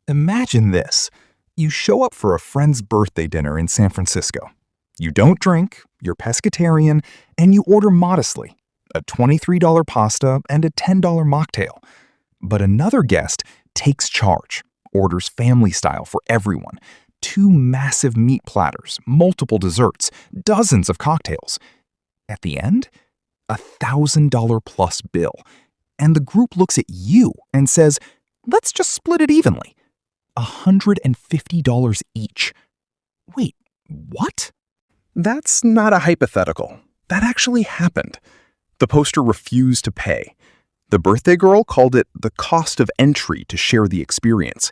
Imagine this. You show up for a friend's birthday dinner in San Francisco. You don't drink, you're pescatarian, and you order modestly, a $23 pasta and a $10 mocktail. But another guest takes charge, orders family style for everyone, 2 massive meat platters, multiple desserts, dozens of cocktails. At the end, a $1,000 plus bill. And the group looks at you and says, let's just split it evenly. $150 each. Wait, what? That's not a hypothetical. That actually happened. The poster refused to pay. The birthday girl called it the cost of entry to share the experience.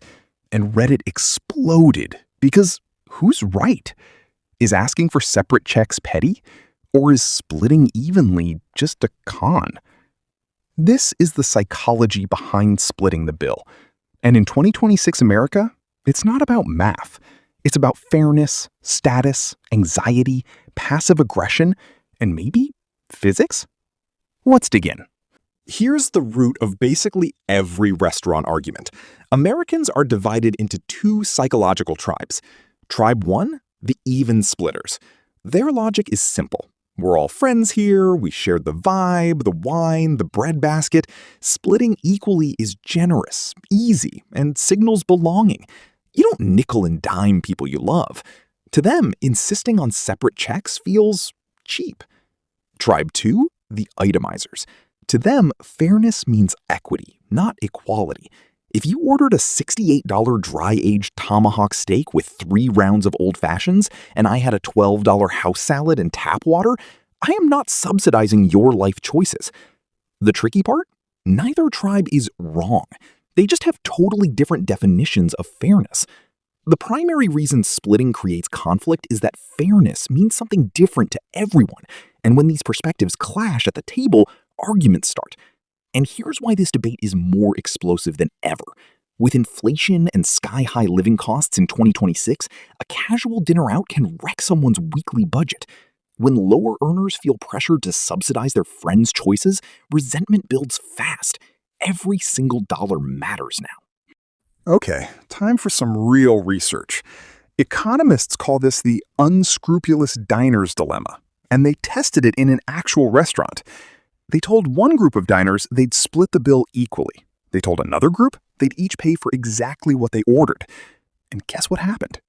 And Reddit exploded because who's right? Is asking for separate checks petty? Or is splitting evenly just a con? This is the psychology behind splitting the bill. And in 2026 America, it's not about math. It's about fairness, status, anxiety, passive aggression, and maybe physics? Let's dig in. Here's the root of basically every restaurant argument. Americans are divided into 2 psychological tribes. Tribe 1, the even splitters. Their logic is simple. We're all friends here, we share the vibe, the wine, the bread basket. Splitting equally is generous, easy, and signals belonging. You don't nickel and dime people you love. To them, insisting on separate checks feels cheap. Tribe 2, the itemizers. To them, fairness means equity, not equality. If you ordered a $68 dry-aged tomahawk steak with 3 rounds of Old Fashions and I had a $12 house salad and tap water, I am not subsidizing your life choices. The tricky part? Neither tribe is wrong. They just have totally different definitions of fairness. The primary reason splitting creates conflict is that fairness means something different to everyone, and when these perspectives clash at the table, arguments start. And here's why this debate is more explosive than ever. With inflation and sky-high living costs in 2026, a casual dinner out can wreck someone's weekly budget. When lower earners feel pressured to subsidize their friends' choices, resentment builds fast. Every single dollar matters now. Okay, time for some real research. Economists call this the unscrupulous diner's dilemma, and they tested it in an actual restaurant. They told one group of diners they'd split the bill equally. They told another group they'd each pay for exactly what they ordered. And guess what happened?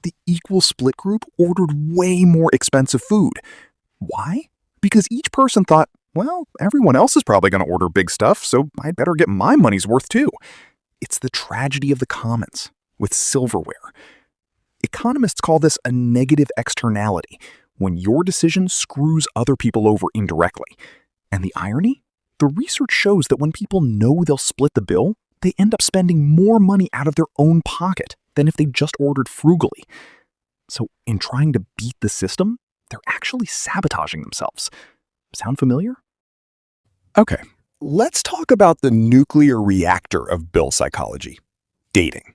The equal split group ordered way more expensive food. Why? Because each person thought, well, everyone else is probably going to order big stuff, so I'd better get my money's worth too. It's the tragedy of the commons with silverware. Economists call this a negative externality, when your decision screws other people over indirectly. And the irony? The research shows that when people know they'll split the bill, they end up spending more money out of their own pocket than if they just ordered frugally. So in trying to beat the system, they're actually sabotaging themselves. Sound familiar? Okay, let's talk about the nuclear reactor of bill psychology: dating.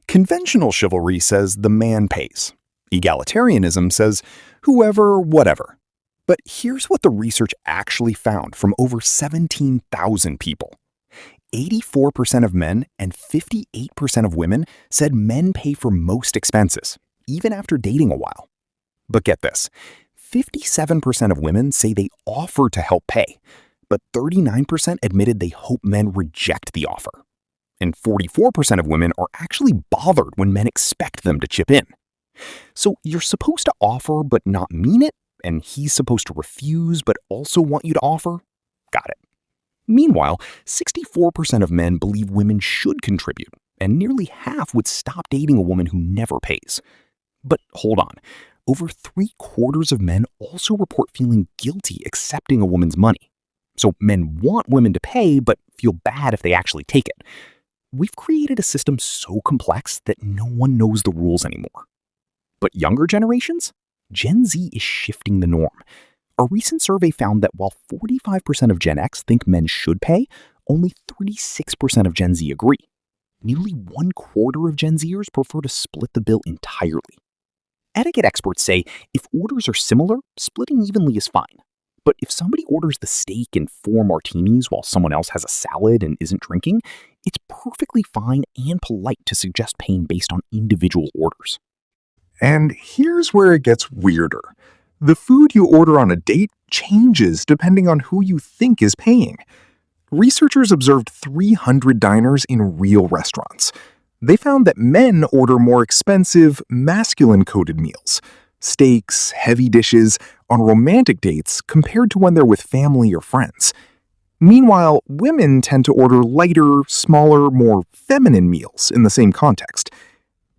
Conventional chivalry says the man pays. Egalitarianism says whoever, whatever. But here's what the research actually found from over 17,000 people. 84% of men and 58% of women said men pay for most expenses, even after dating a while. But get this, 57% of women say they offer to help pay, but 39% admitted they hope men reject the offer. And 44% of women are actually bothered when men expect them to chip in. So you're supposed to offer but not mean it, and he's supposed to refuse but also want you to offer? Got it. Meanwhile, 64% of men believe women should contribute, and nearly half would stop dating a woman who never pays. But hold on, over 3/4 of men also report feeling guilty accepting a woman's money. So men want women to pay, but feel bad if they actually take it. We've created a system so complex that no one knows the rules anymore. But younger generations? Gen Z is shifting the norm. A recent survey found that while 45% of Gen X think men should pay, only 36% of Gen Z agree. Nearly 1/4 of Gen Zers prefer to split the bill entirely. Etiquette experts say if orders are similar, splitting evenly is fine. But if somebody orders the steak and 4 martinis while someone else has a salad and isn't drinking, it's perfectly fine and polite to suggest paying based on individual orders. And here's where it gets weirder. The food you order on a date changes depending on who you think is paying. Researchers observed 300 diners in real restaurants. They found that men order more expensive, masculine-coded meals, steaks, heavy dishes, on romantic dates compared to when they're with family or friends. Meanwhile, women tend to order lighter, smaller, more feminine meals in the same context.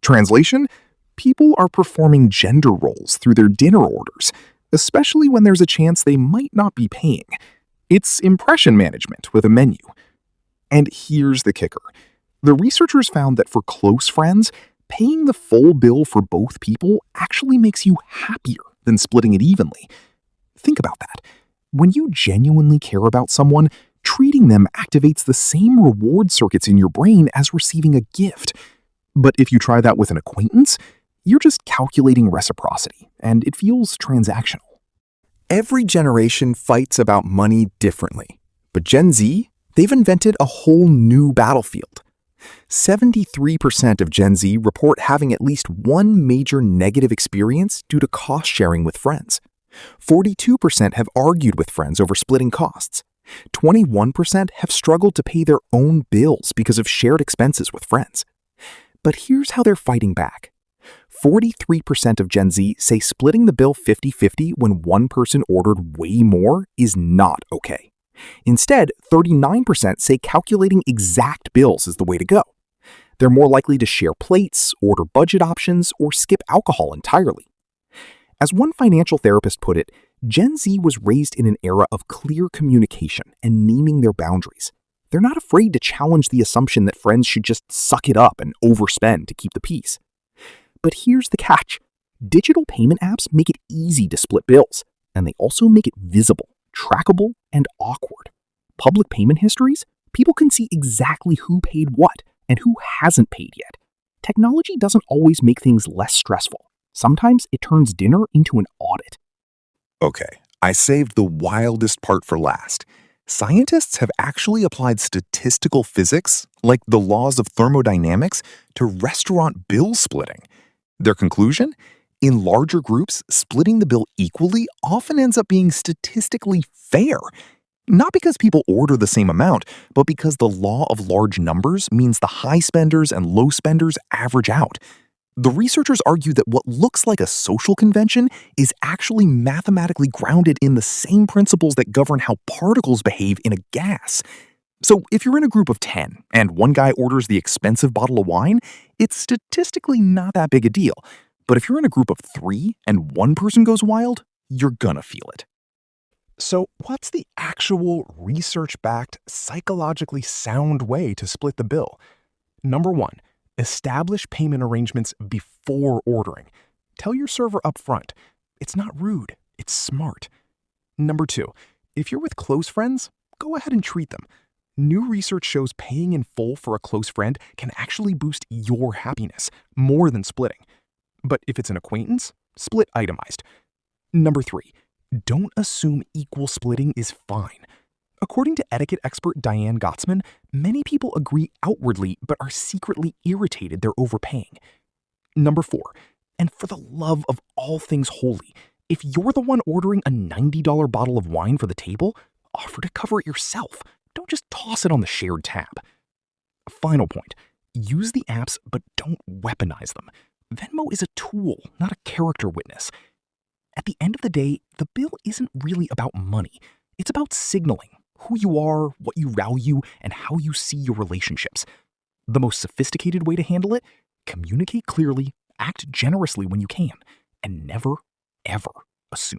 Translation? People are performing gender roles through their dinner orders, especially when there's a chance they might not be paying. It's impression management with a menu. And here's the kicker. The researchers found that for close friends, paying the full bill for both people actually makes you happier than splitting it evenly. Think about that. When you genuinely care about someone, treating them activates the same reward circuits in your brain as receiving a gift. But if you try that with an acquaintance, you're just calculating reciprocity, and it feels transactional. Every generation fights about money differently, but Gen Z, they've invented a whole new battlefield. 73% of Gen Z report having at least one major negative experience due to cost sharing with friends. 42% have argued with friends over splitting costs. 21% have struggled to pay their own bills because of shared expenses with friends. But here's how they're fighting back. 43% of Gen Z say splitting the bill 50-50 when one person ordered way more is not okay. Instead, 39% say calculating exact bills is the way to go. They're more likely to share plates, order budget options, or skip alcohol entirely. As one financial therapist put it, Gen Z was raised in an era of clear communication and naming their boundaries. They're not afraid to challenge the assumption that friends should just suck it up and overspend to keep the peace. But here's the catch. Digital payment apps make it easy to split bills, and they also make it visible, trackable, and awkward. Public payment histories? People can see exactly who paid what and who hasn't paid yet. Technology doesn't always make things less stressful. Sometimes it turns dinner into an audit. Okay, I saved the wildest part for last. Scientists have actually applied statistical physics, like the laws of thermodynamics, to restaurant bill splitting. Their conclusion? In larger groups, splitting the bill equally often ends up being statistically fair. Not because people order the same amount, but because the law of large numbers means the high spenders and low spenders average out. The researchers argue that what looks like a social convention is actually mathematically grounded in the same principles that govern how particles behave in a gas. So if you're in a group of 10 and one guy orders the expensive bottle of wine, it's statistically not that big a deal. But if you're in a group of 3 and one person goes wild, you're gonna feel it. So what's the actual research-backed, psychologically sound way to split the bill? Number 1, establish payment arrangements before ordering. Tell your server up front. It's not rude, it's smart. Number 2, if you're with close friends, go ahead and treat them. New research shows paying in full for a close friend can actually boost your happiness more than splitting. But if it's an acquaintance, split itemized. Number 3, don't assume equal splitting is fine. According to etiquette expert Diane Gottsman, many people agree outwardly but are secretly irritated they're overpaying. Number 4, and for the love of all things holy, if you're the one ordering a $90 bottle of wine for the table, offer to cover it yourself. Don't just toss it on the shared tab. Final point, use the apps but don't weaponize them. Venmo is a tool, not a character witness. At the end of the day, the bill isn't really about money. It's about signaling who you are, what you value, and how you see your relationships. The most sophisticated way to handle it? Communicate clearly, act generously when you can, and never, ever assume.